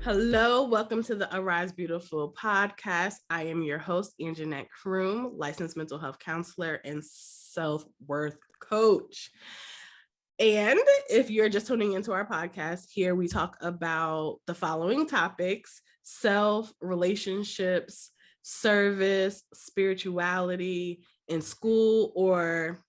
Hello, welcome to the Arise Beautiful podcast. I am your host, Angenette Crume, licensed mental health counselor and self-worth coach. And if you're just tuning into our podcast, here we talk about the following topics: self, relationships, service, spirituality, in school or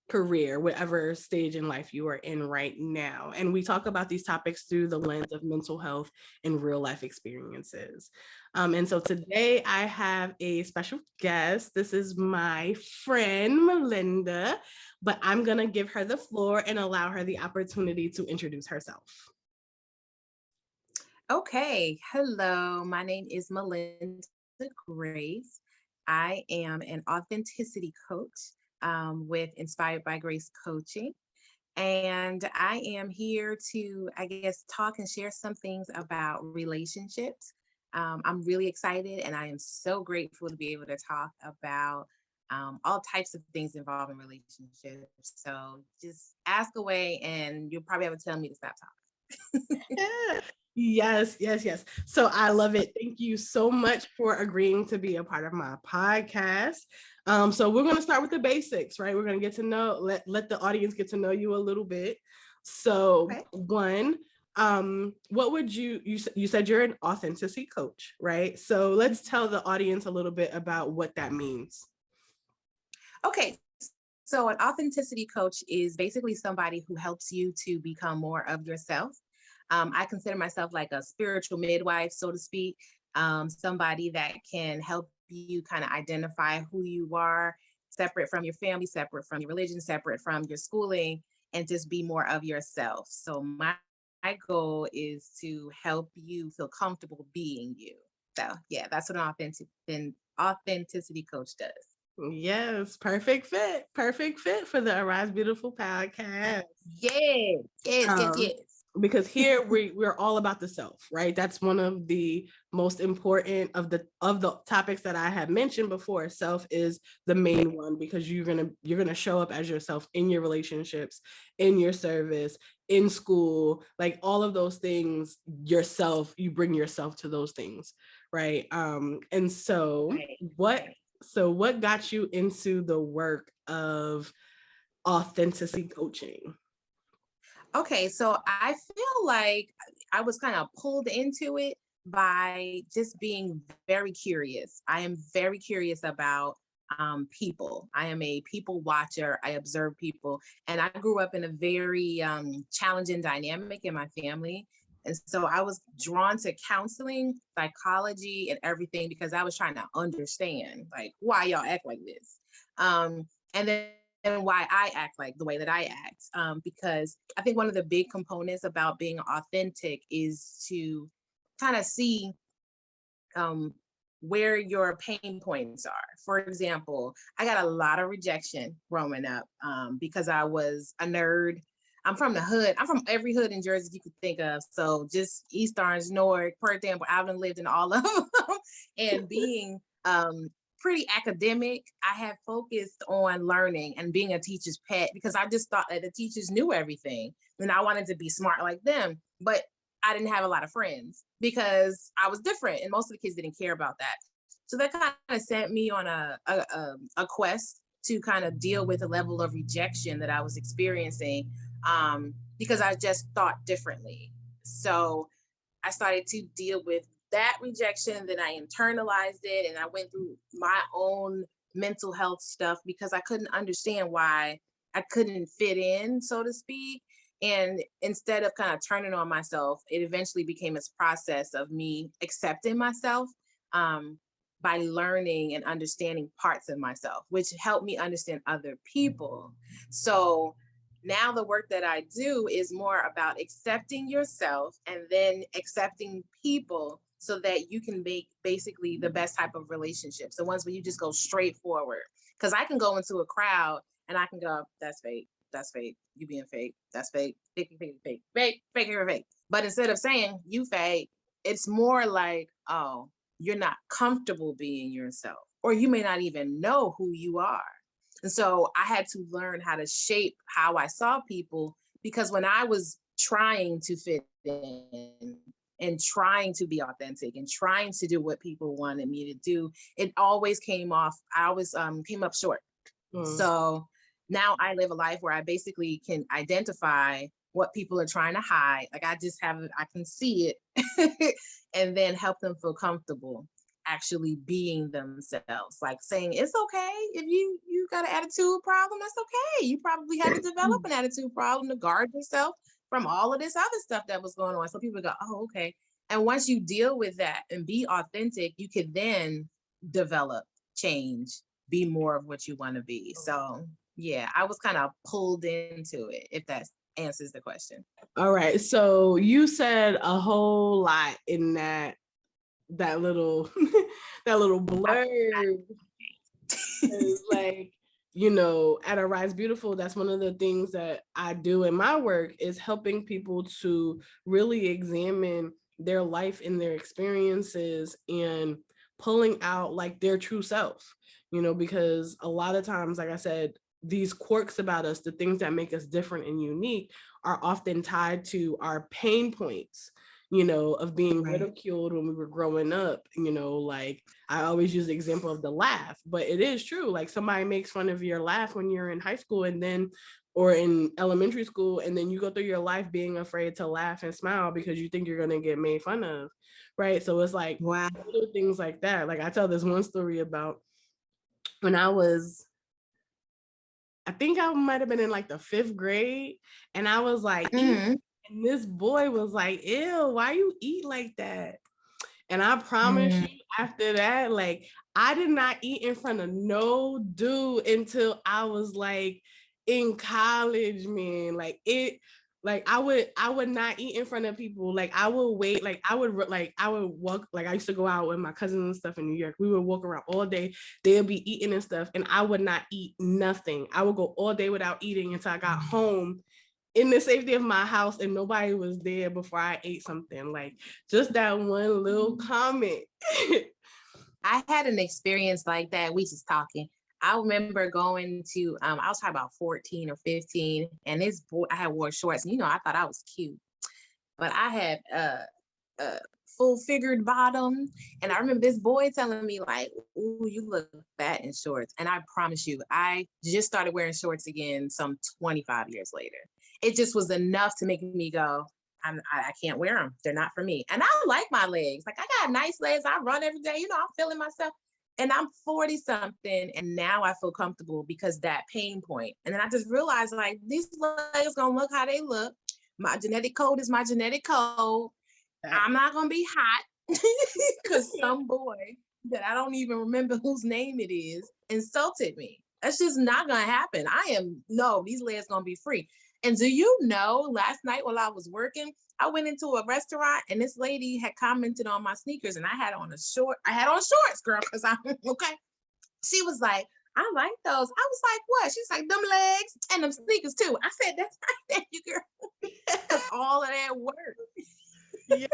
career, whatever stage in life you are in right now. And we talk about these topics through the lens of mental health and real life experiences. And so today I have a special guest. This is my friend, Malinda, but I'm going to give her the floor and allow her the opportunity to introduce herself. Okay, hello. My name is Malinda Grace. I am an authenticity coach with Inspired by Grace Coaching. And I am here to, talk and share some things about relationships. I'm really excited and I am so grateful to be able to talk about all types of things involving relationships. So just ask away and you'll probably have to tell me to stop talking. Yeah. Yes. So I love it. Thank you so much for agreeing to be a part of my podcast. So we're going to start with the basics, right? We're going to get to know, let the audience get to know you a little bit. So Okay. one, what would you said you're an authenticity coach, right? So let's tell the audience a little bit about what that means. Okay. So an authenticity coach is basically somebody who helps you to become more of yourself. I consider myself like a spiritual midwife, so to speak, somebody that can help you kind of identify who you are, separate from your family, separate from your religion, separate from your schooling, and just be more of yourself. So my goal is to help you feel comfortable being you. So yeah, that's what an authenticity coach does. Yes, perfect fit for the Arise Beautiful podcast. Yes, yes, yes, Um, yes. because here we're all about the self, right? That's one of the most important of the topics that I have mentioned before. Self is the main one because you're gonna show up as yourself in your relationships, in your service, in school, like all of those things. Yourself, you bring yourself to those things, right? And so Right, what right. what got you into the work of authenticity coaching? Okay, so I feel like I was kind of pulled into it by just being very curious. I am very curious about people. I am a people watcher. I observe people, and I grew up in a very challenging dynamic in my family. And so I was drawn to counseling, psychology, and everything because I was trying to understand like why y'all act like this. And then and why I act like the way that I act. Because I think one of the big components about being authentic is to kind of see um, where your pain points are. For example, I got a lot of rejection growing up because I was a nerd. I'm from the hood. I'm from every hood in Jersey you could think of. So just East Orange, Newark, for example, I've lived in all of them. And being pretty academic, I had focused on learning and being a teacher's pet because I just thought that the teachers knew everything. And I wanted to be smart like them. But I didn't have a lot of friends because I was different, and most of the kids didn't care about that. So that kind of sent me on a quest to kind of deal with the level of rejection that I was experiencing because I just thought differently. So I started to deal with that rejection, then I internalized it, and I went through my own mental health stuff because I couldn't understand why I couldn't fit in, so to speak. And instead of kind of turning on myself, it eventually became this process of me accepting myself by learning and understanding parts of myself, which helped me understand other people. So now the work that I do is more about accepting yourself and then accepting people so that you can make basically the best type of relationships, the ones where you just go straight forward. Because I can go into a crowd and I can go, that's fake, that's fake, you being fake, that's fake, fake, fake, fake, fake, fake, fake, fake. But instead of saying you fake, it's more like, oh, you're not comfortable being yourself, or you may not even know who you are. And so I had to learn how to shape how I saw people because when I was trying to fit in and trying to be authentic and trying to do what people wanted me to do, it always came off. I always came up short. So now I live a life where I basically can identify what people are trying to hide. Like I can see it and then help them feel comfortable actually being themselves. Like saying, it's okay if you got an attitude problem, that's okay. You probably had to develop an attitude problem to guard yourself from all of this other stuff that was going on. So people go, oh, okay. And once you deal with that and be authentic, you could then develop, change, be more of what you want to be. So yeah, I was kind of pulled into it, if that answers the question. All right. So you said a whole lot in that little that little blurb. Like, at Arise Beautiful, that's one of the things that I do in my work is helping people to really examine their life and their experiences and pulling out like their true self, because a lot of times, like I said, these quirks about us, the things that make us different and unique, are often tied to our pain points, of being ridiculed when we were growing up. Like I always use the example of the laugh, but it is true. Like somebody makes fun of your laugh when you're in high school or in elementary school, and then you go through your life being afraid to laugh and smile because you think you're going to get made fun of. Right. So it's like little things like that. Like I tell this one story about when I think I might have been in like the 5th grade, and I was like, and this boy was like, ew, why you eat like that? And I promise you, after that, like I did not eat in front of no dude until I was like in college, man. Like I would not eat in front of people. Like I would wait. Like I would walk. Like I used to go out with my cousins and stuff in New York. We would walk around all day. They'd be eating and stuff, and I would not eat nothing. I would go all day without eating until I got home in the safety of my house and nobody was there before I ate something. Like just that one little comment. I had an experience like that. We just talking. I remember going to, I was probably about 14 or 15, and this boy, I had wore shorts, and I thought I was cute, but I had a full figured bottom. And I remember this boy telling me like, ooh, you look fat in shorts. And I promise you, I just started wearing shorts again some 25 years later. It just was enough to make me go, I can't wear them. They're not for me. And I like my legs. Like I got nice legs. I run every day. I'm feeling myself. And I'm 40 something. And now I feel comfortable because that pain point. And then I just realized like these legs gonna look how they look. My genetic code is my genetic code. I'm not gonna be hot because some boy that I don't even remember whose name it is insulted me. That's just not gonna happen. These legs gonna be free. And do you know, last night while I was working, I went into a restaurant and this lady had commented on my sneakers and I had on shorts, girl, because I'm okay. She was like, I like those. I was like, what? She's like, them legs and them sneakers too. I said, that's right, there you girl. All of that work. Yes.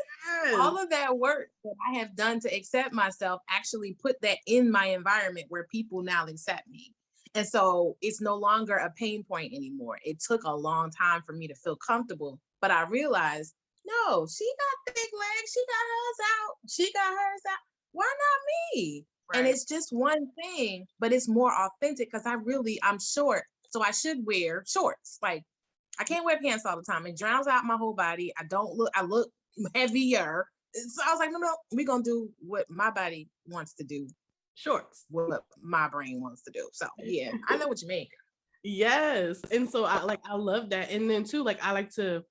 All of that work that I have done to accept myself actually put that in my environment where people now accept me. And so it's no longer a pain point anymore. It took a long time for me to feel comfortable, but I realized, no, she got thick legs. She got hers out. She got hers out. Why not me? Right. And it's just one thing, but it's more authentic because I'm short. So I should wear shorts. Like I can't wear pants all the time. It drowns out my whole body. I look heavier. So I was like, no, we're going to do what my body wants to do. Shorts, what my brain wants to do. So yeah, I know what you mean. Yes. And so I love that. And then too, like I like to,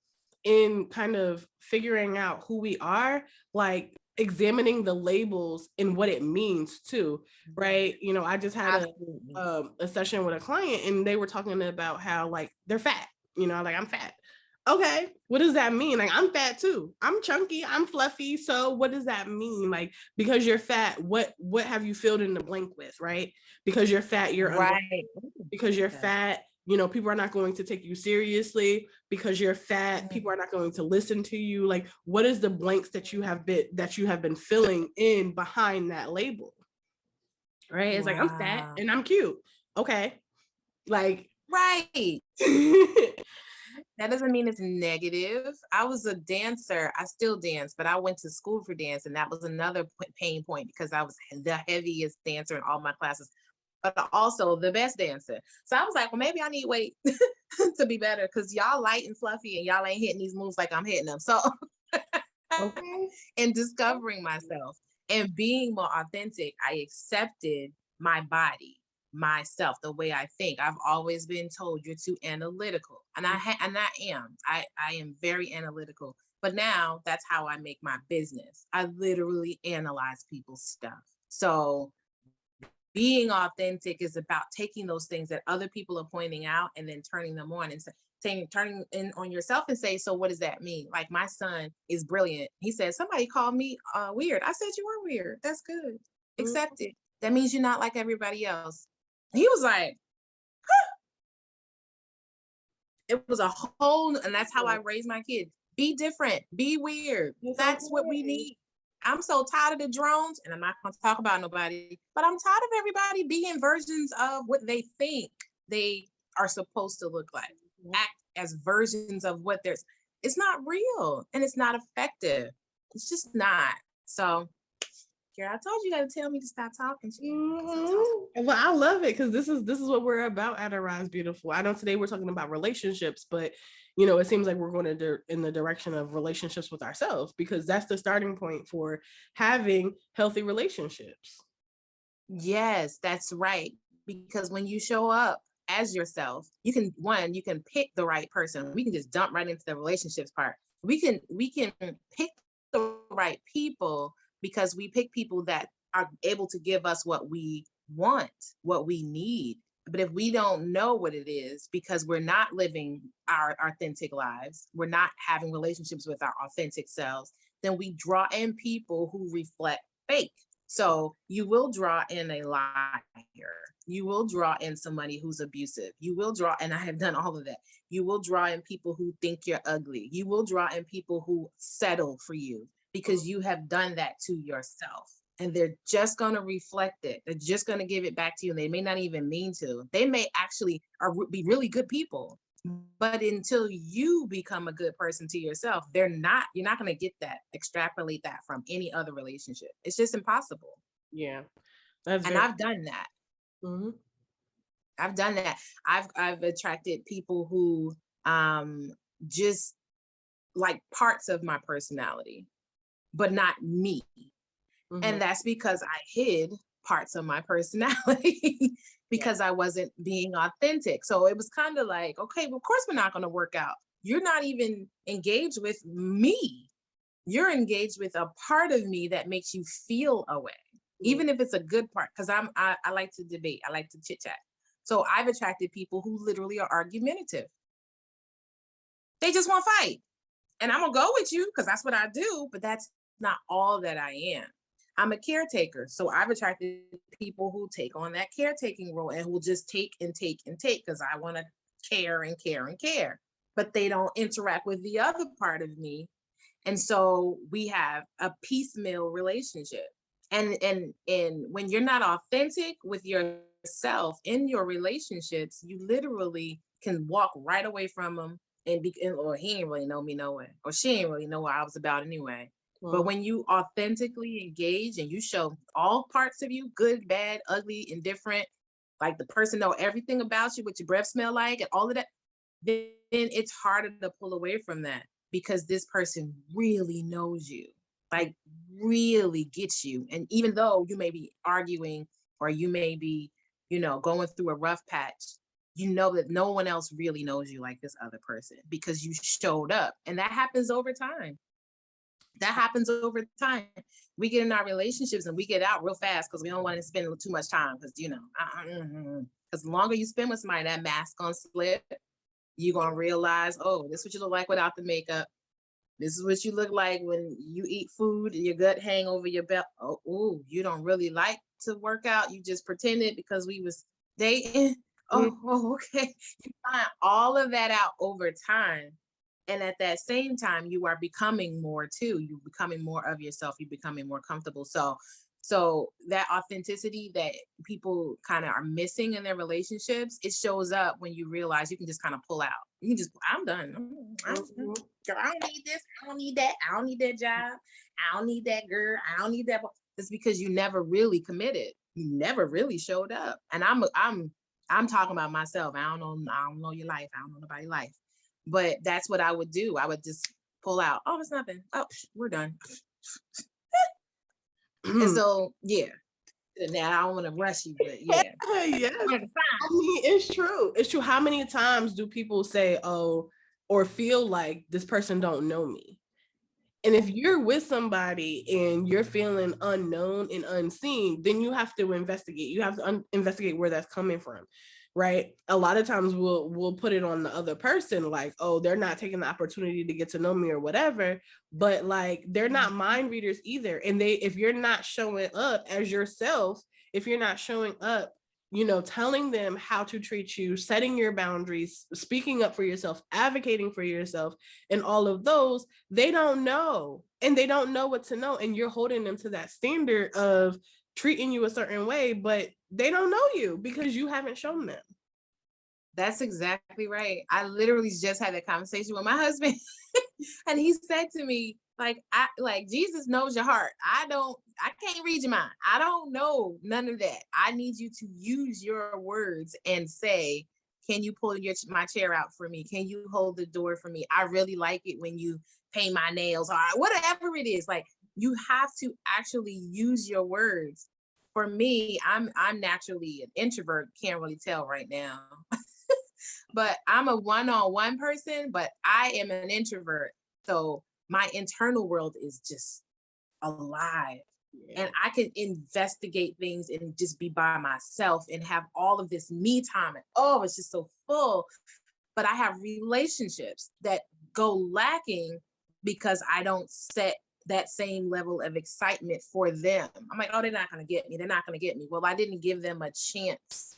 in kind of figuring out who we are, like examining the labels and what it means too, right? I just had a session with a client and they were talking about how like they're fat, like I'm fat. Okay, what does that mean? Like I'm fat too. I'm chunky, I'm fluffy. So what does that mean? Like because you're fat, what have you filled in the blank with, right? Because you're fat, you're right. Because you're fat, people are not going to take you seriously. Because you're fat, people are not going to listen to you. Like what is the blanks that you have been filling in behind that label? Right? It's like I'm fat and I'm cute. Okay. Like right. That doesn't mean it's negative. I was a dancer. I still dance, but I went to school for dance, and that was another pain point because I was the heaviest dancer in all my classes, but also the best dancer. So I was like, well, maybe I need weight to be better because y'all light and fluffy, and y'all ain't hitting these moves like I'm hitting them. So, Okay. in discovering myself and being more authentic, I accepted my body, myself, the way I think. I've always been told you're too analytical, and I am. I am very analytical. But now that's how I make my business. I literally analyze people's stuff. So being authentic is about taking those things that other people are pointing out and then turning them on and saying, turning in on yourself and say, so what does that mean? Like my son is brilliant. He said, somebody called me weird. I said, you are weird. That's good. Accept it. That means you're not like everybody else. He was like, it was a whole, and that's how I raise my kids. Be different, be weird. That's what we need. I'm so tired of the drones, and I'm not going to talk about nobody, but I'm tired of everybody being versions of what they think they are supposed to look like, act as versions of what there's. It's not real, and it's not effective. It's just not. So, Kara, I told you, you got to tell me to stop talking. Well, I love it because this is what we're about at Arise Beautiful. I know today we're talking about relationships, but it seems like we're going in the direction of relationships with ourselves because that's the starting point for having healthy relationships. Yes, that's right. Because when you show up as yourself, you can pick the right person. We can just jump right into the relationships part. We can pick the right people because we pick people that are able to give us what we want, what we need. But if we don't know what it is because we're not living our authentic lives, we're not having relationships with our authentic selves, then we draw in people who reflect fake. So you will draw in a liar. You will draw in somebody who's abusive. You will draw, and I have done all of that. You will draw in people who think you're ugly. You will draw in people who settle for you because you have done that to yourself. And they're just going to reflect it. They're just going to give it back to you. And they may not even mean to. They may actually be really good people. But until you become a good person to yourself, you're not going to get that, extrapolate that from any other relationship. It's just impossible. Yeah. I've done that. Mm-hmm. I've done that. I've attracted people who just like parts of my personality, but not me. Mm-hmm. And that's because I hid parts of my personality because I wasn't being authentic. So it was kind of like, okay, well, of course we're not going to work out. You're not even engaged with me. You're engaged with a part of me that makes you feel a way, even if it's a good part. Because I like to debate. I like to chit chat. So I've attracted people who literally are argumentative. They just want to fight. And I'm going to go with you because that's what I do. But that's not all that I am. I'm a caretaker. So I've attracted people who take on that caretaking role and who will just take and take and take because I want to care and care and care. But they don't interact with the other part of me. And so we have a piecemeal relationship. And when you're not authentic with yourself in your relationships, you literally can walk right away from them or he ain't really know me no way, or she ain't really know what I was about anyway. But when you authentically engage and you show all parts of you, good, bad, ugly, indifferent, like the person know everything about you, what your breath smell like, and all of that, then it's harder to pull away from that because this person really knows you, like really gets you. And even though you may be arguing or you may be, going through a rough patch, you know that no one else really knows you like this other person because you showed up. And that happens over time. We get in our relationships and we get out real fast because we don't want to spend too much time because, because the longer you spend with somebody, that mask gonna slip. You're gonna realize, oh, this is what you look like without the makeup. This is what you look like when you eat food and your gut hang over your belt. Oh, ooh, you don't really like to work out. You just pretended because we was dating. Oh, okay. You find all of that out over time. And at that same time, you are becoming more too. You're becoming more of yourself. You're becoming more comfortable. So that authenticity that people kind of are missing in their relationships, it shows up when you realize you can just kind of pull out. You just, I'm done. Girl, I don't need this. I don't need that. I don't need that job. I don't need that girl. I don't need that. It's because you never really committed. You never really showed up. And I'm talking about myself. I don't know your life. I don't know nobody's life. But that's what I would do. I would just pull out. Oh, it's nothing. Oh, we're done. And so, yeah. Now I don't want to rush you, but yeah. Yes. I mean, it's true. It's true. How many times do people say, oh, or feel like this person don't know me? And if you're with somebody and you're feeling unknown and unseen, then you have to investigate. You have to investigate where that's coming from, right? A lot of times we'll put it on the other person, like, oh, they're not taking the opportunity to get to know me or whatever. But like, they're not mind readers either. And if you're not showing up as yourself, if you're not showing up, telling them how to treat you, setting your boundaries, speaking up for yourself, advocating for yourself, and all of those, they don't know. And they don't know what to know. And you're holding them to that standard of treating you a certain way, but they don't know you because you haven't shown them. That's exactly right. I literally just had that conversation with my husband. And he said to me, Jesus knows your heart. I can't read your mind. I don't know none of that. I need you to use your words and say, can you pull my chair out for me? Can you hold the door for me? I really like it when you paint my nails or whatever it is. Like, you have to actually use your words. For me, I'm naturally an introvert. Can't really tell right now. But I'm a one-on-one person, but I am an introvert. So my internal world is just alive. Yeah. And I can investigate things and just be by myself and have all of this me time. And it's just so full. But I have relationships that go lacking because I don't set that same level of excitement for them. I'm like, oh, they're not going to get me. They're not going to get me. Well, I didn't give them a chance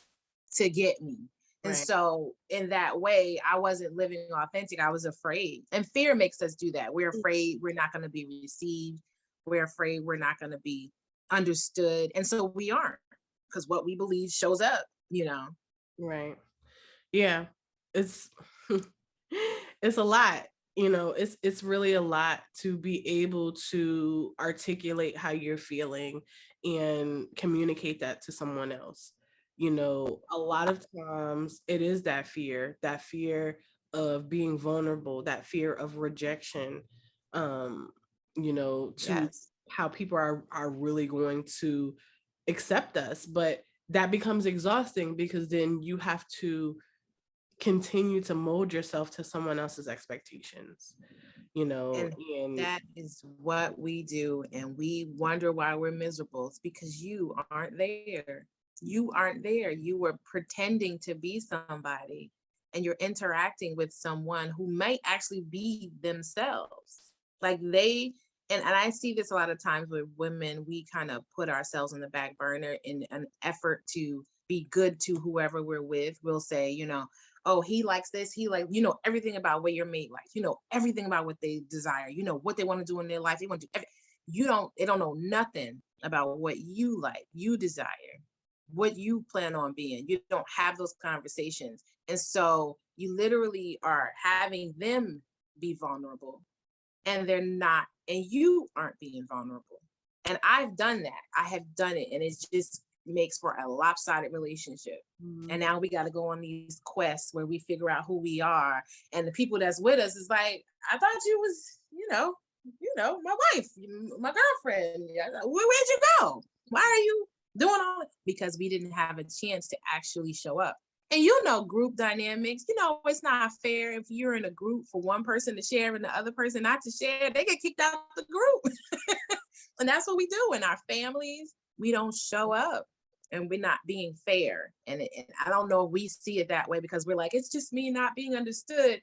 to get me. And so in that way, I wasn't living authentic. I was afraid. And fear makes us do that. We're afraid we're not going to be received. We're afraid we're not going to be understood. And so we aren't, because what we believe shows up, Right. Yeah. It's it's a lot. It's really a lot to be able to articulate how you're feeling and communicate that to someone else. A lot of times it is that fear of being vulnerable, that fear of rejection, to yes. How people are really going to accept us. But that becomes exhausting because then you have to continue to mold yourself to someone else's expectations, and that is what we do. And we wonder why we're miserable. It's because you aren't there. You aren't there. You were pretending to be somebody, and you're interacting with someone who might actually be themselves. Like and I see this a lot of times with women. We kind of put ourselves in the back burner in an effort to be good to whoever we're with. We'll say, oh, he likes this. He everything about what your mate likes. Everything about what they desire. What they want to do in their life. They want to do they don't know nothing about what you like, you desire, what you plan on being. You don't have those conversations. And so you literally are having them be vulnerable, and they're not, and you aren't being vulnerable. And I've done that. I have done it. And it just makes for a lopsided relationship. Mm-hmm. And now we got to go on these quests where we figure out who we are. And the people that's with us is like, I thought you was, my wife, my girlfriend. Where'd you go? Why are you doing all that? Because we didn't have a chance to actually show up. And group dynamics, it's not fair if you're in a group for one person to share and the other person not to share. They get kicked out of the group. And that's what we do in our families. We don't show up, and we're not being fair. And I don't know if we see it that way because we're like, it's just me not being understood.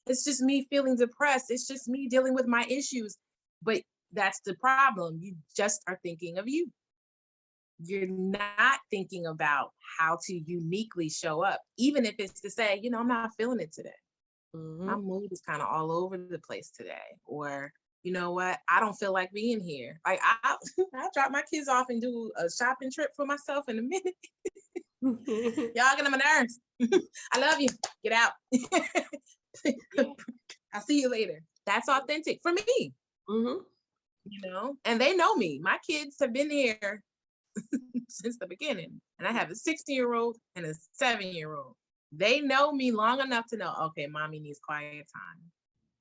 It's just me feeling depressed. It's just me dealing with my issues. But that's the problem. You just are thinking of you. You're not thinking about how to uniquely show up, even if it's to say, I'm not feeling it today. Mm-hmm. My mood is kind of all over the place today. Or, you know what? I don't feel like being here. Like I'll drop my kids off and do a shopping trip for myself in a minute. Y'all get on my nerves. I love you. Get out. I'll see you later. That's authentic for me. Mm-hmm. And they know me. My kids have been here since the beginning. And I have a 16-year-old and a 7-year-old. They know me long enough to know, okay, mommy needs quiet time.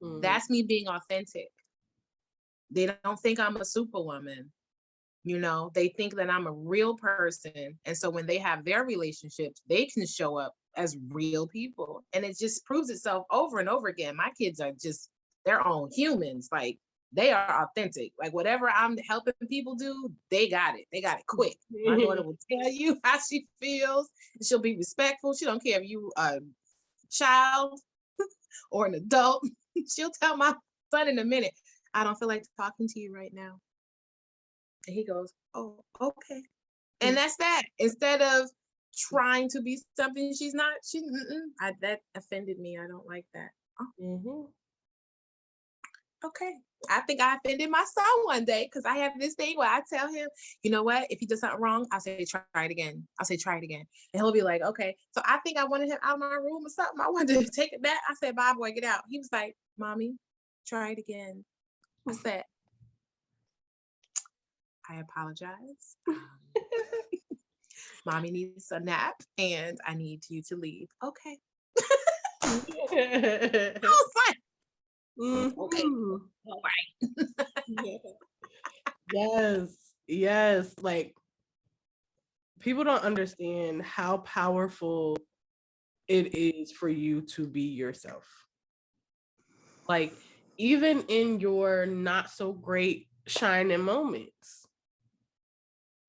Mm-hmm. That's me being authentic. They don't think I'm a superwoman. They think that I'm a real person. And so when they have their relationships, they can show up as real people. And it just proves itself over and over again. My kids are just their own humans. Like, they are authentic. Like, whatever I'm helping people do, they got it. They got it quick. My daughter will tell you how she feels. She'll be respectful. She don't care if you a child or an adult. She'll tell my son in a minute, I don't feel like talking to you right now. And he goes, oh, okay. And that's that. Instead of trying to be something she's not, that offended me. I don't like that. Oh. Mm-hmm. Okay. I think I offended my son one day because I have this thing where I tell him, you know what? If he does something wrong, I'll say, try it again. I'll say, try it again. And he'll be like, okay. So I think I wanted him out of my room or something. I wanted to take it back. I said, bye, boy, get out. He was like, mommy, try it again. I said, I apologize. Mommy needs a nap and I need you to leave. Okay. I was like, okay. All right. Yes. Like, people don't understand how powerful it is for you to be yourself. Like, even in your not so great shining moments.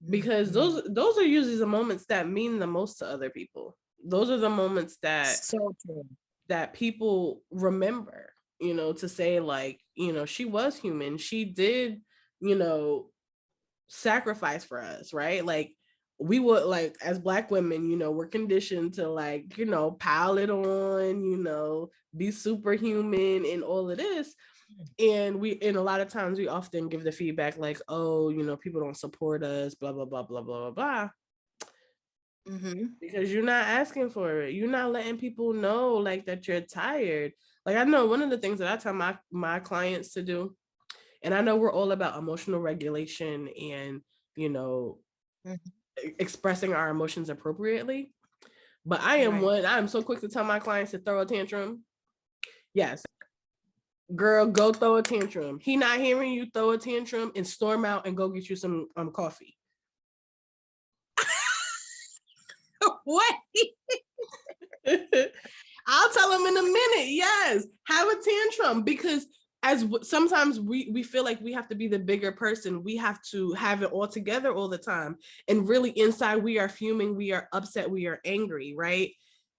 Because those are usually the moments that mean the most to other people. Those are the moments that that people remember, to say, like, she was human. She did, sacrifice for us, right? Like, we would, like, as Black women, we're conditioned to, like, pile it on, be superhuman and all of this. And a lot of times we often give the feedback like, oh, people don't support us, blah, blah, blah, blah, blah, blah. Mm-hmm. Because you're not asking for it. You're not letting people know, like, that you're tired. Like, I know one of the things that I tell my clients to do, and I know we're all about emotional regulation and, expressing our emotions appropriately. But I'm so quick to tell my clients to throw a tantrum. Yes. Girl, go throw a tantrum. He not hearing you, throw a tantrum and storm out and go get you some coffee. What? I'll tell him in a minute. Yes, have a tantrum, because sometimes we feel like we have to be the bigger person. We have to have it all together all the time. And really inside we are fuming, we are upset, we are angry, right?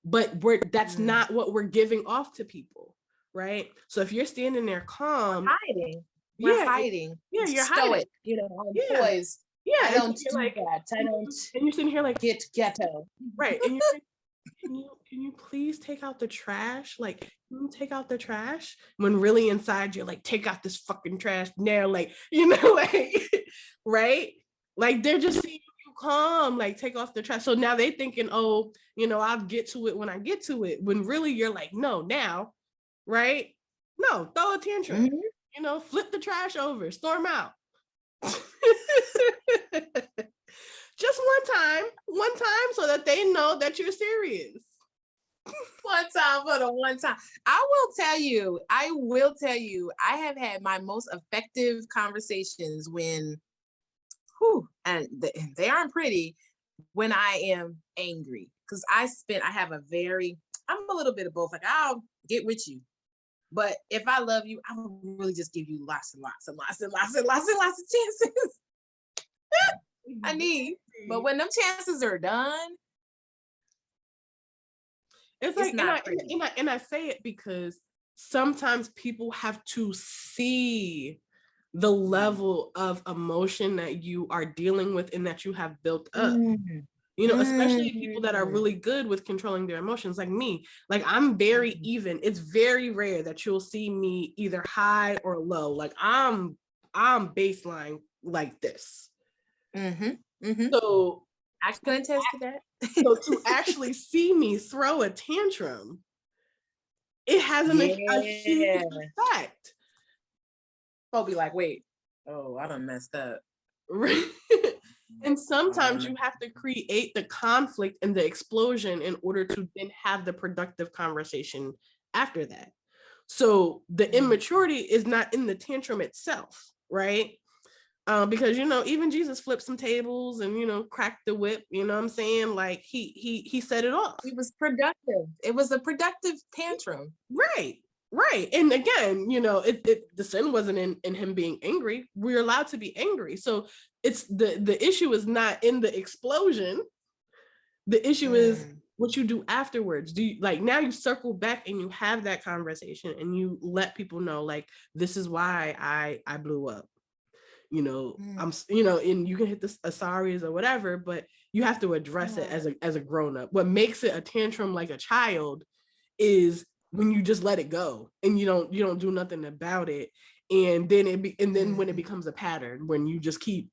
But that's not what we're giving off to people. Right. So if you're standing there calm, we're hiding. Yeah, you're hiding. Poised. Yeah, I don't do like that. I don't. And you're sitting here like, get ghetto. Right. And you're like, can you please take out the trash? Like, can you take out the trash? When really inside you're like, take out this fucking trash now. Like, like, right? Like, they're just seeing you calm, like, take off the trash. So now they thinking, oh, I'll get to it when I get to it. When really you're like, no, now. Right? No, throw a tantrum. Mm-hmm. Flip the trash over, storm out. Just one time so that they know that you're serious. One time for the one time. I will tell you, I have had my most effective conversations when, and they aren't pretty, when I am angry. Because I'm a little bit of both. Like, I'll get with you. But if I love you, I will really just give you lots and lots and lots and lots and lots and lots of chances. I need. But when them chances are done, it's like, and I say it because sometimes people have to see the level of emotion that you are dealing with and that you have built up. Especially people that are really good with controlling their emotions, like me. Like, I'm very even. It's very rare that you'll see me either high or low. Like, I'm baseline like this. So I can attest to that. So to actually see me throw a tantrum it has a huge effect. I'll be like, wait, oh, I done messed up. Right. And sometimes you have to create the conflict and the explosion in order to then have the productive conversation after that. So the immaturity is not in the tantrum itself, right? Because even Jesus flipped some tables and cracked the whip. You know what I'm saying? Like he set it off. It was productive. It was a productive tantrum. Right. Right. And again, the sin wasn't in him being angry. We're allowed to be angry. So it's the issue is not in the explosion. The issue is what you do afterwards. Do you, like, now you circle back and you have that conversation and you let people know, like, this is why I blew up. I'm and you can hit the sorries or whatever, but you have to address it as a grown-up. What makes it a tantrum like a child is when you just let it go and you don't do nothing about it, and then when it becomes a pattern, when you just keep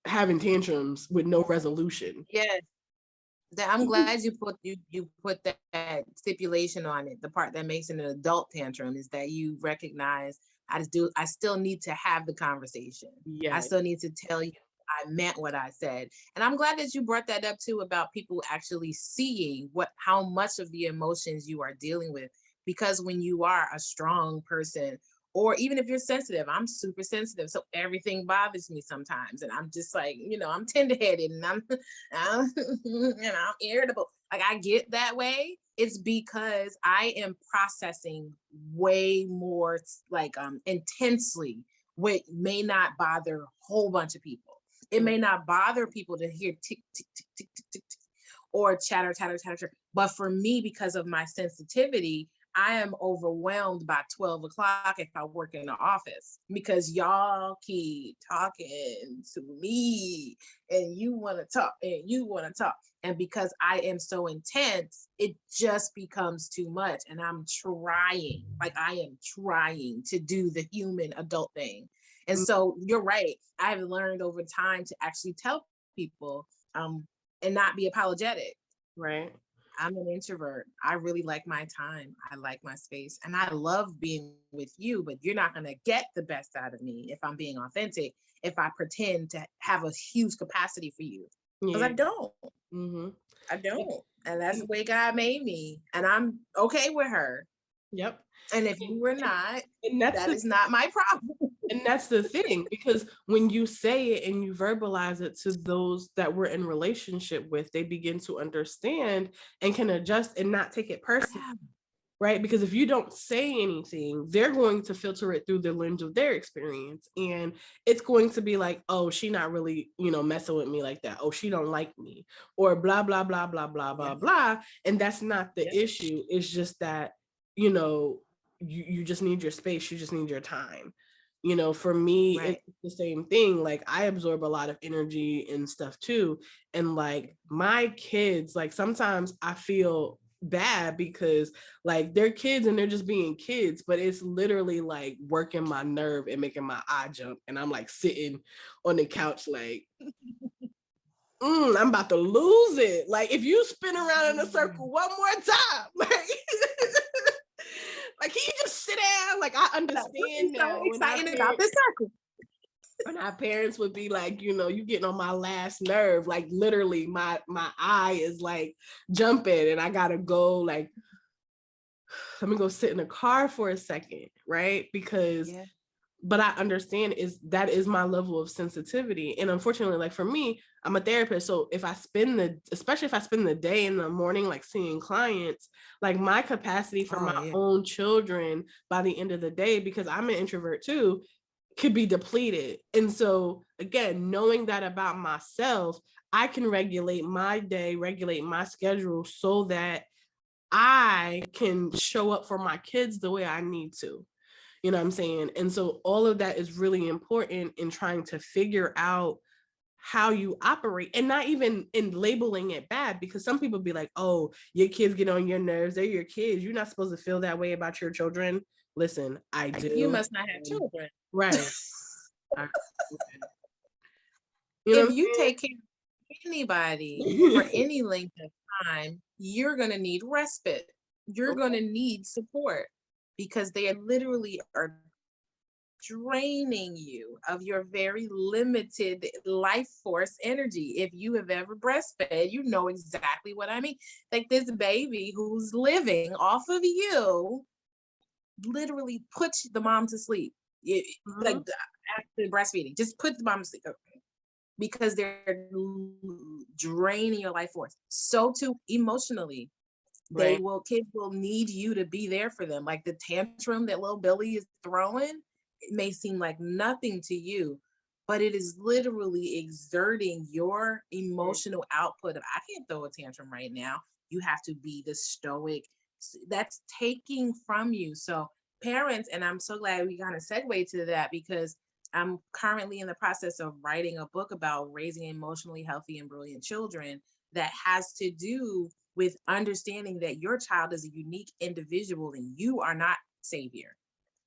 having tantrums with no resolution. Yes, I'm glad you put that stipulation on it. The part that makes it an adult tantrum is that you recognize I still need to have the conversation. Yeah, I still need to tell you I meant what I said. And I'm glad that you brought that up too, about people actually seeing how much of the emotions you are dealing with. Because when you are a strong person, or even if you're sensitive, I'm super sensitive, so everything bothers me sometimes. And I'm just like, I'm tender-headed and I'm irritable. Like, I get that way. It's because I am processing way more intensely, what may not bother a whole bunch of people. It may not bother people to hear tick, tick, tick, tick, tick, tick, tick, or chatter, chatter, chatter, chatter. But for me, because of my sensitivity, I am overwhelmed by 12 o'clock if I work in the office, because y'all keep talking to me and you want to talk and you want to talk. And because I am so intense, it just becomes too much. And I am trying to do the human adult thing. And so you're right. I've learned over time to actually tell people and not be apologetic. Right. I'm an introvert. I really like my time. I like my space. And I love being with you, but you're not going to get the best out of me if I'm being authentic, if I pretend to have a huge capacity for you. Because I don't. Mm-hmm. I don't. And that's the way God made me. And I'm okay with her. Yep. And if you were not, that is not my problem. And that's the thing, because when you say it and you verbalize it to those that we're in relationship with, they begin to understand and can adjust and not take it personally. Right? Because if you don't say anything, they're going to filter it through the lens of their experience. And it's going to be like, oh, she not really, messing with me like that. Oh, she don't like me, or blah, blah, blah, blah, blah, blah, blah. And that's not the issue. It's just that, you just need your space. You just need your time. For me, It's the same thing. Like, I absorb a lot of energy and stuff too. And like my kids, like sometimes I feel bad because like they're kids and they're just being kids, but it's literally like working my nerve and making my eye jump. And I'm like sitting on the couch like, I'm about to lose it. Like, if you spin around in a circle one more time, like, can you just sit down? Like, I understand now. So excited about this circle. And our parents would be like, you getting on my last nerve. Like, literally, my eye is like jumping, and I gotta go. Like, let me go sit in the car for a second, right? Because. Yeah. But I understand that is my level of sensitivity. And unfortunately, like for me, I'm a therapist. So especially if I spend the day in the morning, like seeing clients, like my capacity for my own children by the end of the day, because I'm an introvert too, could be depleted. And so again, knowing that about myself, I can regulate my day, regulate my schedule so that I can show up for my kids the way I need to. You know what I'm saying? And so all of that is really important in trying to figure out how you operate, and not even in labeling it bad, because some people be like, oh, your kids get on your nerves. They're your kids. You're not supposed to feel that way about your children. Listen, I do. You must not have children. Right. If you take care of anybody for any length of time, you're going to need respite. you're going to need support, because they literally are draining you of your very limited life force energy. If you have ever breastfed, you know exactly what I mean. Like, this baby who's living off of you literally puts the mom to sleep. Like, after breastfeeding, just put the mom to sleep, because they're draining your life force. So too emotionally, Right. kids will need you to be there for them. Like, the tantrum that little Billy is throwing, it may seem like nothing to you, but it is literally exerting your emotional output of, I can't throw a tantrum right now. You have to be the stoic. That's taking from you. So parents, and I'm so glad we kind of segue to that, because I'm currently in the process of writing a book about raising emotionally healthy and brilliant children, that has to do with understanding that your child is a unique individual, and you are not savior.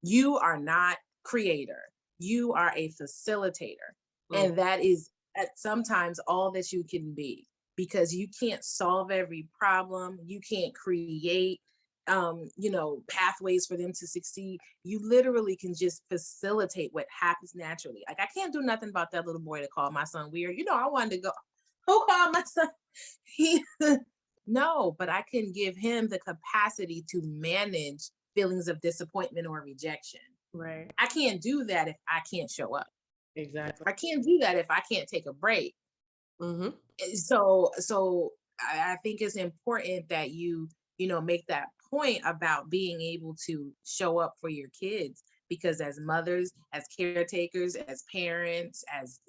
You are not creator. You are a facilitator. And that is sometimes all that you can be, because you can't solve every problem. You can't create pathways for them to succeed. You literally can just facilitate what happens naturally. Like, I can't do nothing about that little boy that called my son weird. I wanted to go, who called my son? He no, but I can give him the capacity to manage feelings of disappointment or rejection. Right. I can't do that if I can't show up. Exactly. I can't do that if I can't take a break. So I think it's important that you make that point about being able to show up for your kids, because as mothers, as caretakers, as parents, as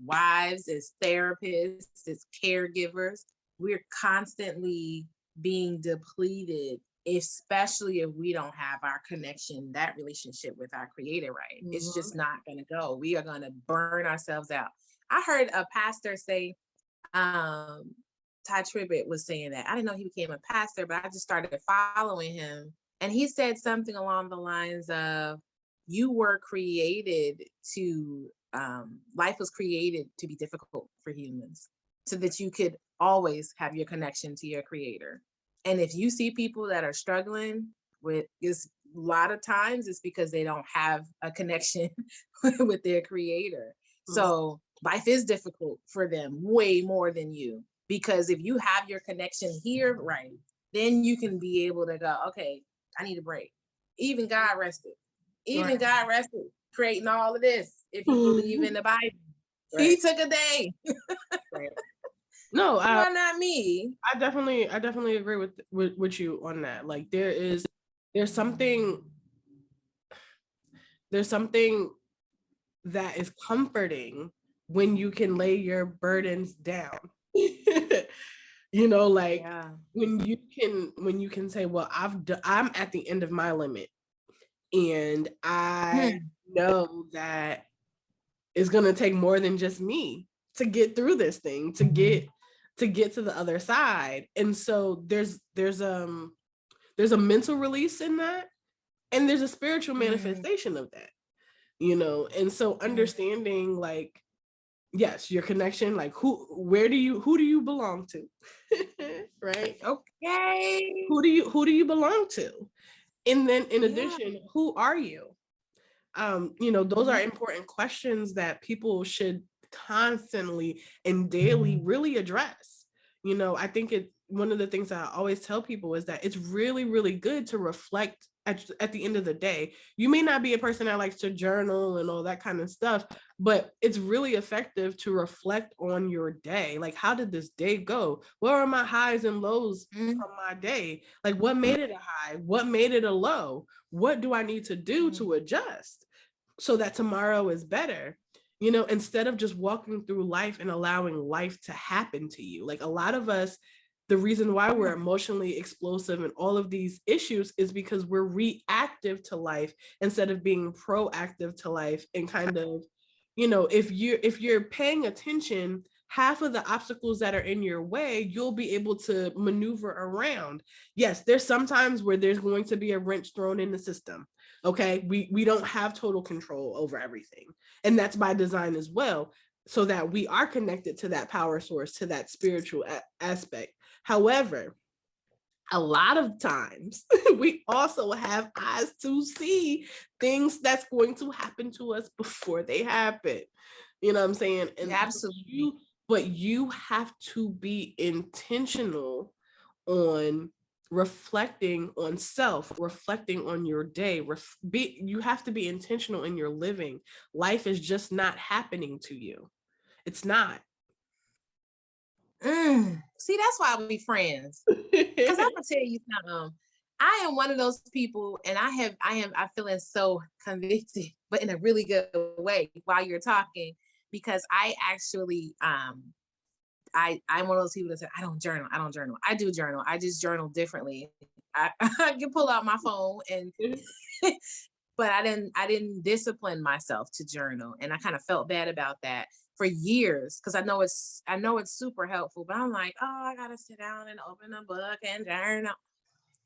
wives, as therapists, as caregivers, we're constantly being depleted, especially if we don't have our connection, that relationship with our creator right. It's just not going to go. We are going to burn ourselves out. I heard a pastor say, Ty Tribbett was saying that. I didn't know he became a pastor, but I just started following him. And he said something along the lines of, you were created to, life was created to be difficult for humans, so that you could always have your connection to your creator. And if you see people that are struggling with this, a lot of times it's because they don't have a connection with their creator. So life is difficult for them way more than you, because if you have your connection here, right, then you can be able to go, okay, I need a break. Even God rested. Even God rested creating all of this. If you believe in the Bible, he took a day. No, why not me? I definitely agree with you on that. Like, there's something that is comforting when you can lay your burdens down. When you can say, well, I'm at the end of my limit, and I know that it's going to take more than just me to get through this thing, to get to the other side. And so there's a mental release in that, and there's a spiritual manifestation of that, and so understanding, like, yes, your connection, like, who do you belong to? Right? Okay. Who do you belong to? And then in addition, who are you? Those are important questions that people should constantly and daily really address. I think one of the things that I always tell people is that it's really, really good to reflect at the end of the day. You may not be a person that likes to journal and all that kind of stuff, but it's really effective to reflect on your day. Like, how did this day go? What are my highs and lows from my day? Like, what made it a high? What made it a low? What do I need to do to adjust so that tomorrow is better? Instead of just walking through life and allowing life to happen to you. Like, a lot of us, the reason why we're emotionally explosive and all of these issues is because we're reactive to life instead of being proactive to life. And kind of, if you're paying attention, half of the obstacles that are in your way, you'll be able to maneuver around. Yes, there's sometimes where there's going to be a wrench thrown in the system. Okay, we don't have total control over everything, and that's by design as well, so that we are connected to that power source, to that spiritual aspect. However, a lot of times we also have eyes to see things that's going to happen to us before they happen. You know what I'm saying? And Absolutely. but you have to be intentional on reflecting on self, reflecting on your day. You have to be intentional in your living. Life is just not happening to you. It's not. See, that's why we friends. Because I'm gonna tell you something. I am one of those people, and I feeling so convicted, but in a really good way while you're talking, because I actually I'm one of those people that say I don't journal. I don't journal. I do journal. I just journal differently. I can pull out my phone and but I didn't discipline myself to journal, and I kind of felt bad about that for years because I know it's super helpful, but I'm like, oh, I gotta sit down and open a book and journal.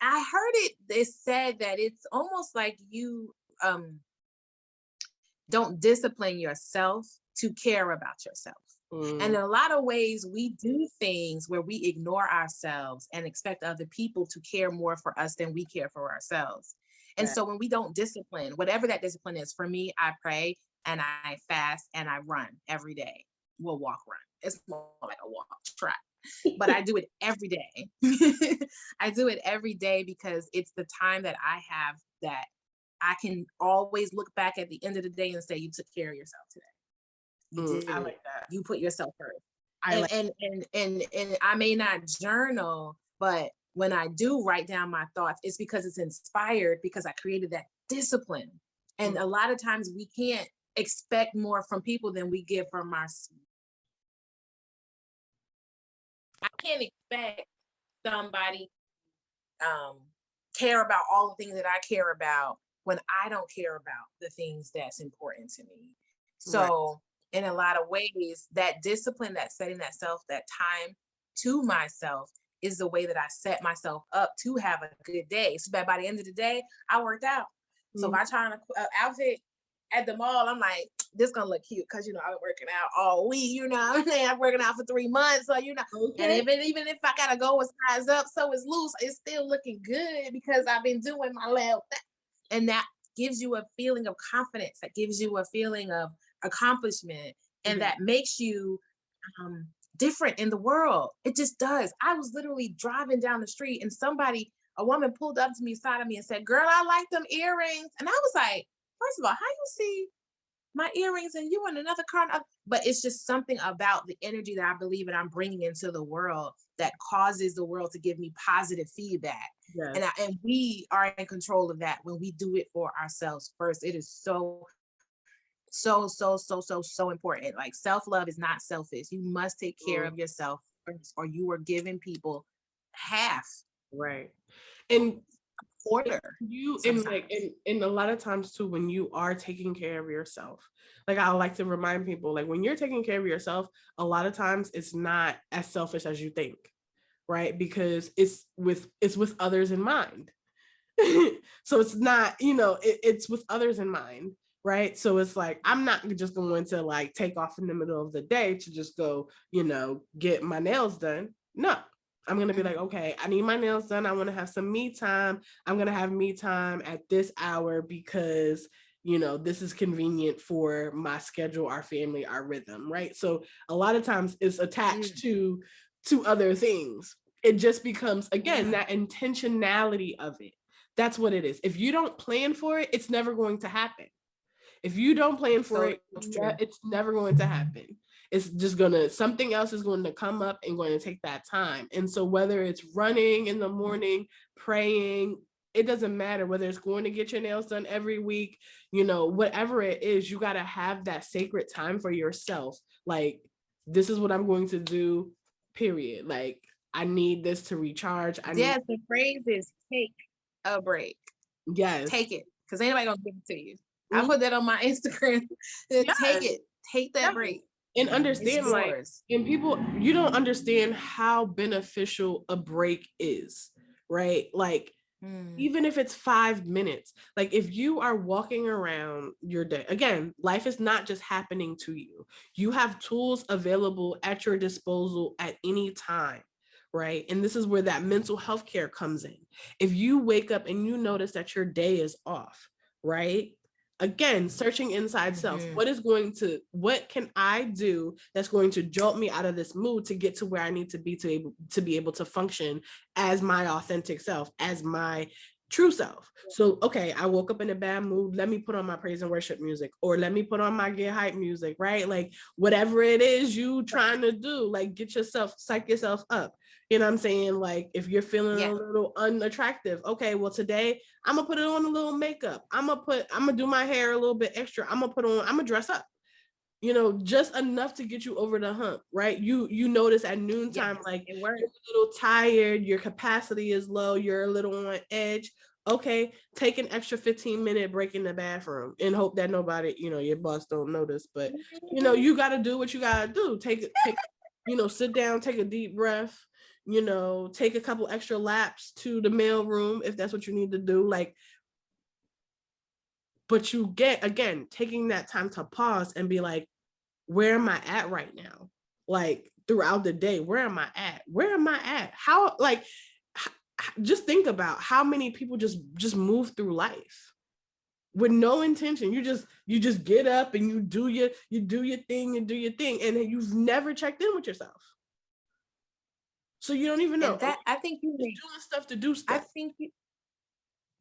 I heard it said that it's almost like you don't discipline yourself to care about yourself. And in a lot of ways, we do things where we ignore ourselves and expect other people to care more for us than we care for ourselves. And so when we don't discipline, whatever that discipline is, for me, I pray and I fast and I run every day. Well, walk, run. It's more like a walk, try. But I do it every day. I do it every day because it's the time that I have that I can always look back at the end of the day and say, you took care of yourself today. You did I it. like that. You put yourself first. I like And I may not journal, but when I do write down my thoughts, it's because it's inspired because I created that discipline. And a lot of times we can't expect more from people than we give from ourselves. I can't expect somebody care about all the things that I care about when I don't care about the things that's important to me. So in a lot of ways, that discipline, that setting that self, that time to myself is the way that I set myself up to have a good day. So that by the end of the day, I worked out. So if I try an outfit at the mall, I'm like, this gonna look cute because I've been working out all week. I'm saying I'm working out for 3 months, so and even if I gotta go a size up, so it's loose, it's still looking good because I've been doing my little thing. And that gives you a feeling of confidence. That gives you a feeling of accomplishment, and that makes you different in the world. It just does. I was literally driving down the street, and a woman pulled up to me, side of me, and said, "Girl, I like them earrings." And I was like, first of all, how you see my earrings and you in another car? But it's just something about the energy that I believe and I'm bringing into the world that causes the world to give me positive feedback. Yes. And we are in control of that when we do it for ourselves first. It is so important. Like, self-love is not selfish. You must take care of yourself first, or you are giving people half. Right. And order you and a lot of times too, when you are taking care of yourself, like I like to remind people, like when you're taking care of yourself, a lot of times it's not as selfish as you think, right? Because it's with others in mind. So it's not, it's with others in mind, right? So it's like, I'm not just going to like take off in the middle of the day to just go, get my nails done. No, I'm going to be like, okay, I need my nails done. I want to have some me time. I'm going to have me time at this hour because, this is convenient for my schedule, our family, our rhythm, right? So a lot of times it's attached to other things. It just becomes, again, that intentionality of it. That's what it is. If you don't plan for it, it's never going to happen. If you don't plan for it, it's never going to happen. It's just something else is going to come up and going to take that time. And so whether it's running in the morning, praying, it doesn't matter. Whether it's going to get your nails done every week, whatever it is, you got to have that sacred time for yourself. Like, this is what I'm going to do, period. Like, I need this to recharge. The phrase is take a break. Yes. Take it. Because ain't nobody gonna give it to you. I put that on my Instagram. Take it. Take that break. And understand, and people, you don't understand how beneficial a break is, right? Like, even if it's 5 minutes, like if you are walking around your day, again, life is not just happening to you. You have tools available at your disposal at any time, right? And this is where that mental health care comes in. If you wake up and you notice that your day is off, right? Again, searching inside self. What can I do that's going to jolt me out of this mood to get to where I need to be able to function as my authentic self, as my true self. So, okay, I woke up in a bad mood. Let me put on my praise and worship music, or let me put on my get hype music, right? Like whatever it is you trying to do, like psych yourself up. You know what I'm saying? Like if you're feeling a little unattractive, okay, well today I'm gonna put it on a little makeup. I'm gonna do my hair a little bit extra. I'm gonna dress up, you know, just enough to get you over the hump, right? You notice at noontime, like you're a little tired, your capacity is low, you're a little on edge. Okay, take an extra 15-minute break in the bathroom and hope that nobody, you know, your boss don't notice. But you know, you gotta do what you gotta do. Take you know, sit down, take a deep breath, you know, take a couple extra laps to the mail room if that's what you need to do. Like, but you get, again, taking that time to pause and be like, where am I at right now? Like throughout the day, where am I at? Where am I at? How, like, just think about how many people just move through life with no intention. You just get up and you do your thing and and you've never checked in with yourself. So you don't even know. And that, I think you doing stuff to do stuff.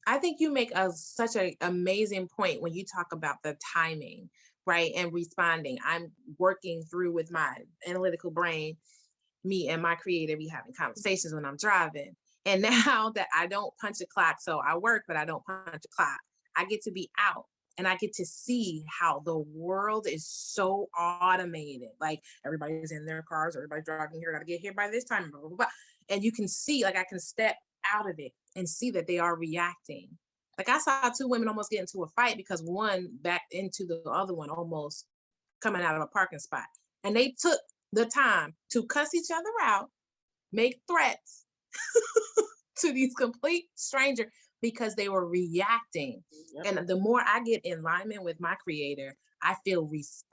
I think you make such an amazing point when you talk about the timing, right? And responding. I'm working through with my analytical brain, me and my creator, we having conversations when I'm driving. And now that I don't punch a clock, so I work, but I don't punch a clock, I get to be out and I get to see how the world is so automated. Like everybody's in their cars, everybody's driving here, gotta get here by this time, blah, blah, blah. And you can see, like I can step out of it and see that they are reacting. Like I saw two women almost get into a fight because one backed into the other one almost coming out of a parking spot. And they took the time to cuss each other out, make threats to these complete strangers because they were reacting. Yep. And the more I get in alignment with my creator, I feel it's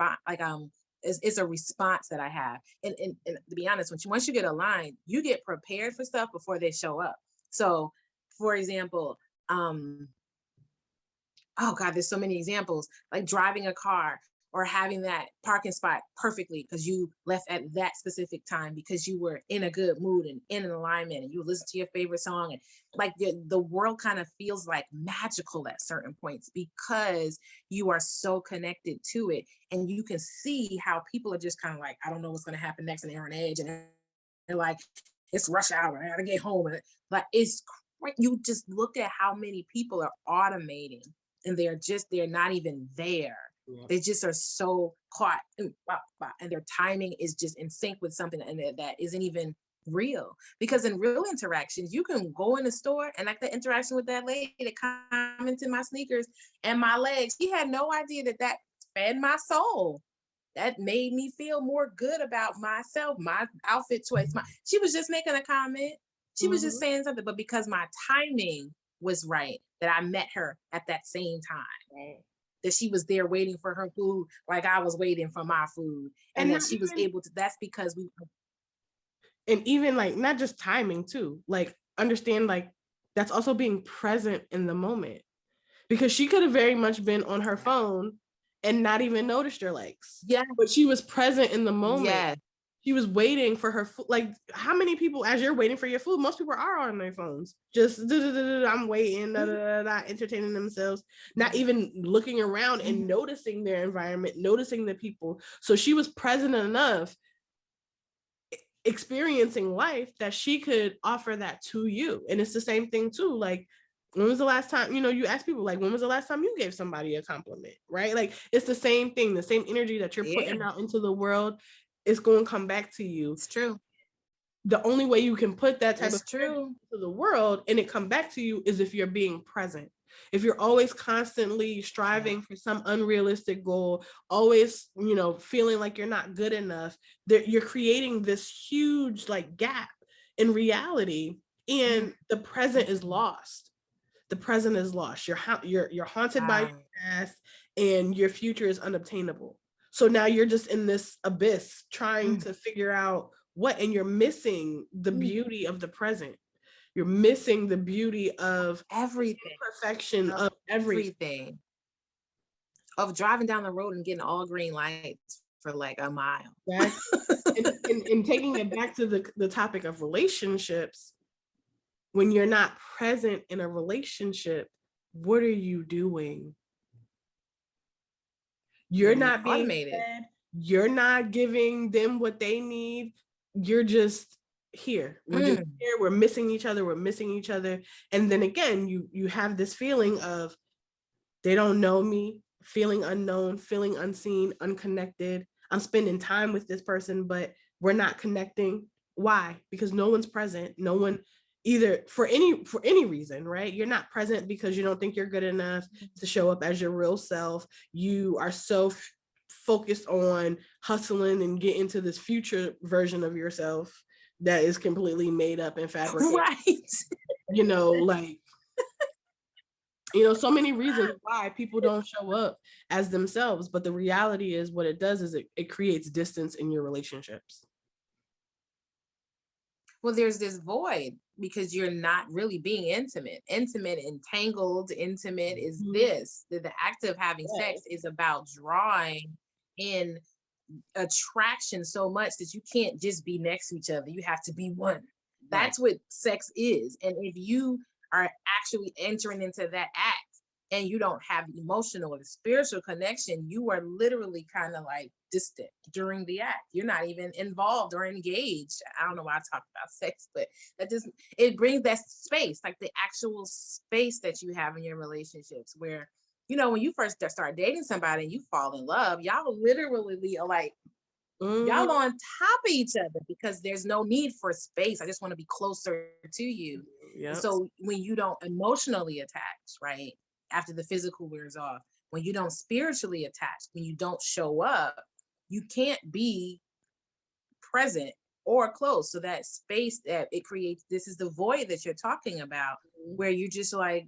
a response that I have. And to be honest, once you get aligned, you get prepared for stuff before they show up. So, for example, oh God, there's so many examples, like driving a car or having that parking spot perfectly because you left at that specific time because you were in a good mood and in an alignment and you listen to your favorite song. And like the world kind of feels like magical at certain points because you are so connected to it. And you can see how people are just kind of like, I don't know what's going to happen next, and they're on edge and they're like, it's rush hour, I gotta get home. And like, it's great. You just look at how many people are automating and they're not even there. Yeah. They just are so caught and their timing is just in sync with something and that isn't even real. Because in real interactions, you can go in the store and like the interaction with that lady that commented my sneakers and my legs, she had no idea that fed my soul. That made me feel more good about myself, my outfit choice. She was just making a comment. She was just saying something, but because my timing was right, that I met her at that same time. Right. That she was there waiting for her food like I was waiting for my food. And that she was able to, that's because and even like, not just timing too, like understand, like that's also being present in the moment, because she could have very much been on her phone and not even noticed your legs. Yeah. But she was present in the moment. Yeah. She was waiting for her food. Like how many people, as you're waiting for your food, most people are on their phones. Just I'm waiting, entertaining themselves, not even looking around and noticing their environment, noticing the people. So she was present enough, experiencing life, that she could offer that to you. And it's the same thing too. Like, when was the last time, you ask people, like, when was the last time you gave somebody a compliment, right? Like, it's the same thing, the same energy that you're putting out into the world, it's going to come back to you. It's true. The only way you can put that type of energy into the world and it come back to you is if you're being present. If you're always constantly striving for some unrealistic goal, always, feeling like you're not good enough, that you're creating this huge like gap in reality, and the present is lost. The present is lost. You're haunted by your past, and your future is unobtainable. So now you're just in this abyss trying to figure out what? And you're missing the beauty of the present. You're missing the beauty of everything, perfection of everything. Of driving down the road and getting all green lights for like a mile. Exactly. and taking it back to the topic of relationships, when you're not present in a relationship, what are you doing? You're not being fed. You're not giving them what they need. You're just here. We're just here. We're missing each other. We're missing each other. And then again, you have this feeling of they don't know me, feeling unknown, feeling unseen, unconnected. I'm spending time with this person, but we're not connecting. Why? Because no one's present. No one, either for any reason, right? You're not present because you don't think you're good enough to show up as your real self. You are so focused on hustling and get into this future version of yourself that is completely made up and fabricated. Right. You know, like, so many reasons why people don't show up as themselves, but the reality is what it does is it creates distance in your relationships. Well, there's this void because you're not really being intimate. Intimate, entangled, intimate is this. The act of having sex is about drawing in attraction so much that you can't just be next to each other. You have to be one. That's what sex is. And if you are actually entering into that act and you don't have the emotional or the spiritual connection, you are literally kind of like distant during the act. You're not even involved or engaged. I don't know why I talk about sex, but it brings that space, like the actual space that you have in your relationships where, when you first start dating somebody and you fall in love, y'all literally are like, y'all on top of each other because there's no need for space. I just want to be closer to you. Yep. So when you don't emotionally attach, right, after the physical wears off, when you don't spiritually attach, when you don't show up, you can't be present or close. So that space that it creates, this is the void that you're talking about, where you're just like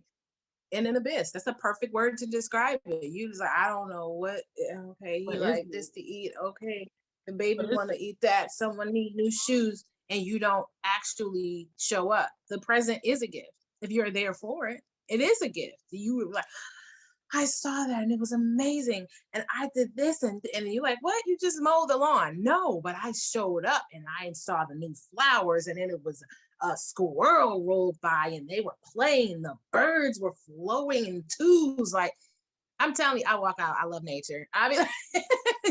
in an abyss. That's a perfect word to describe it. You just like, I don't know what, okay, he like this to eat, okay. The baby want to eat that. Someone need new shoes, and you don't actually show up. The present is a gift. If you're there for it, it is a gift. You were like, I saw that and it was amazing. And I did this and you're like, what? You just mowed the lawn. No, but I showed up and I saw the new flowers, and then it was a squirrel rolled by and they were playing. The birds were flowing in twos. Like, I'm telling you, I walk out. I love nature. I mean,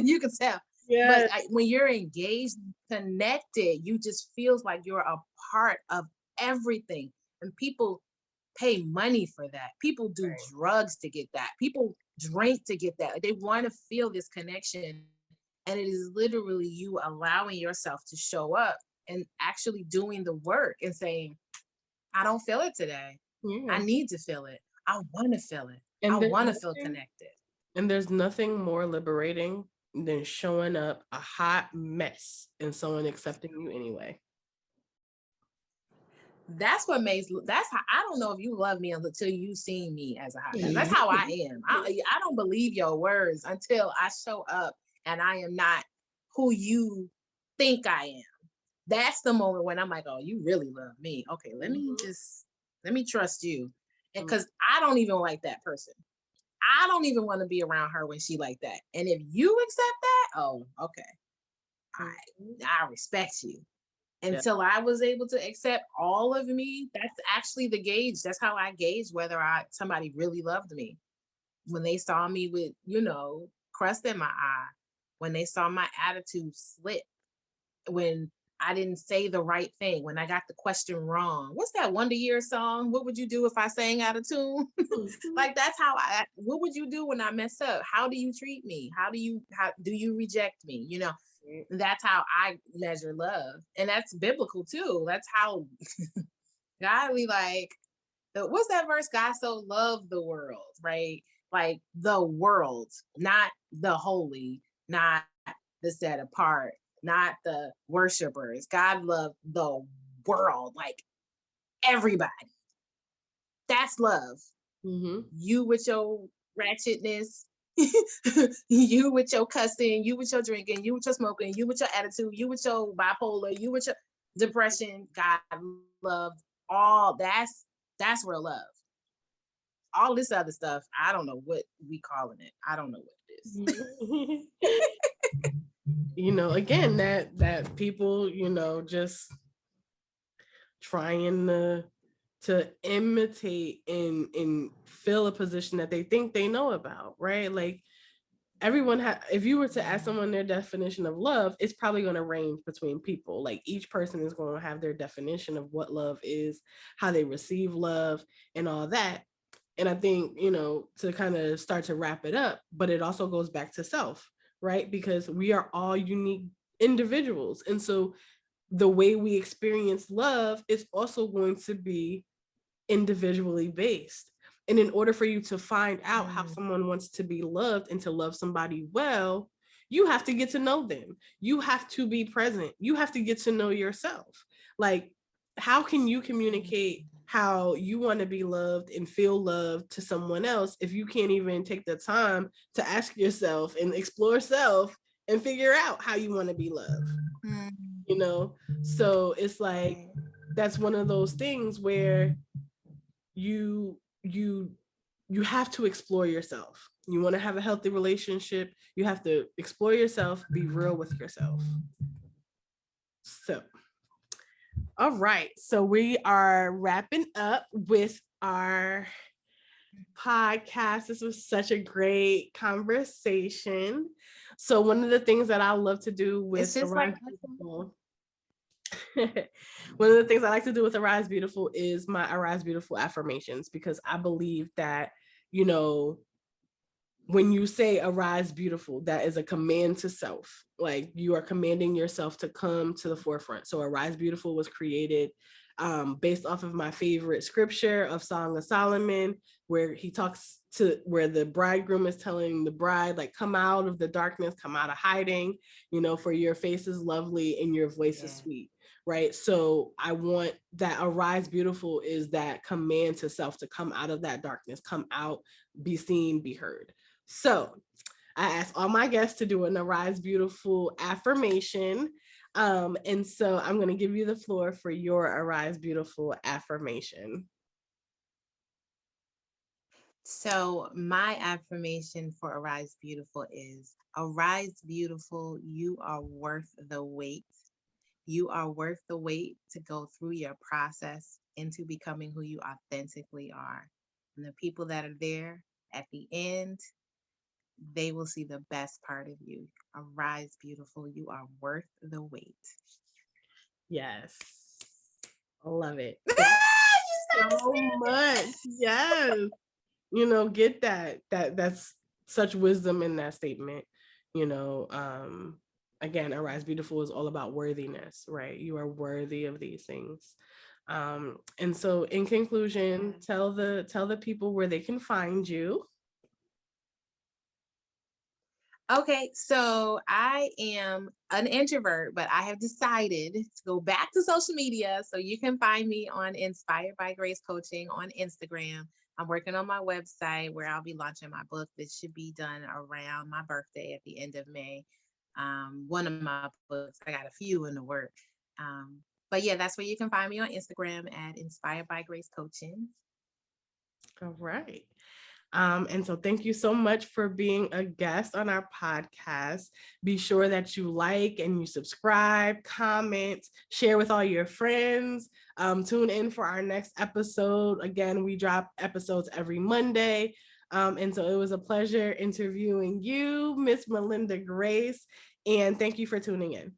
you can tell. Yes. But when you're engaged, connected, you just feels like you're a part of everything. And people pay money for that. People do drugs to get that. People drink to get that. They want to feel this connection. And it is literally you allowing yourself to show up and actually doing the work and saying, I don't feel it today. I need to feel it. I want to feel it. And I want to feel connected. And there's nothing more liberating than showing up a hot mess and someone accepting you anyway. That's what makes, that's how, I don't know if you love me until you seen me as a hot mess. That's how I am. I don't believe your words until I show up and I am not who you think I am. That's the moment when I'm like, oh, you really love me. Okay, let me trust you. And because I don't even like that person. I don't even want to be around her when she like that. And if you accept that, oh, okay. I respect you. Until I was able to accept all of me, that's actually the gauge. That's how I gauge whether somebody really loved me. When they saw me with, crust in my eye, when they saw my attitude slip, when I didn't say the right thing, when I got the question wrong. What's that Wonder Years song? What would you do if I sang out of tune? Like, that's how what would you do when I mess up? How do you treat me? How do you reject me? That's how I measure love. And that's biblical too. That's how godly, like, what's that verse? God so loved the world, right? Like the world, not the holy, not the set apart, not the worshipers. God loved the world, like everybody. That's love. You with your ratchetness, You with your cussing, you with your drinking, you with your smoking, you with your attitude, you with your bipolar, you with your depression. God loved all. That's real love. All this other stuff, I don't know what we calling it. I don't know what it is. Again, that people, just trying to imitate and fill a position that they think they know about, right? Like if you were to ask someone their definition of love, it's probably going to range between people. Like each person is going to have their definition of what love is, how they receive love, and all that. And I think, to kind of start to wrap it up, but it also goes back to self, right? Because we are all unique individuals. And so the way we experience love is also going to be individually based. And in order for you to find out how someone wants to be loved and to love somebody well, you have to get to know them. You have to be present. You have to get to know yourself. Like, how can you communicate how you want to be loved and feel loved to someone else if you can't even take the time to ask yourself and explore self and figure out how you want to be loved? So it's like, that's one of those things where you have to explore yourself. You want to have a healthy relationship, you have to explore yourself, be real with yourself. So, all right, so we are wrapping up with our podcast. This was such a great conversation. So one of the things that I love to do with Arise Beautiful, one of the things I like to do with Arise Beautiful is my Arise Beautiful affirmations, because I believe that, when you say Arise Beautiful, that is a command to self. Like, you are commanding yourself to come to the forefront. So Arise Beautiful was created based off of my favorite scripture of Song of Solomon, where where the bridegroom is telling the bride, like, come out of the darkness, come out of hiding, for your face is lovely and your voice is sweet. Right. So I want that Arise Beautiful is that command to self to come out of that darkness, come out, be seen, be heard. So I asked all my guests to do an Arise Beautiful affirmation. And so I'm going to give you the floor for your Arise Beautiful affirmation. So my affirmation for Arise Beautiful is, Arise Beautiful, you are worth the wait. You are worth the wait to go through your process into becoming who you authentically are. And the people that are there at the end, they will see the best part of you. Arise Beautiful, you are worth the wait. Yes. I love it. So much. Yes. Get that's such wisdom in that statement. Again, Arise Beautiful is all about worthiness, right? You are worthy of these things. And so in conclusion, tell the people where they can find you. Okay, so I am an introvert, but I have decided to go back to social media. So you can find me on Inspired by Grace Coaching on Instagram. I'm working on my website where I'll be launching my book. This should be done around my birthday at the end of May. One of my books, I got a few in the work. But yeah, that's where you can find me on Instagram at Inspired by Grace Coaching. All right. And so thank you so much for being a guest on our podcast. Be sure that you like and you subscribe, comment, share with all your friends. Tune in for our next episode. Again, we drop episodes every Monday. And so it was a pleasure interviewing you, Miss Malinda Grace. And thank you for tuning in.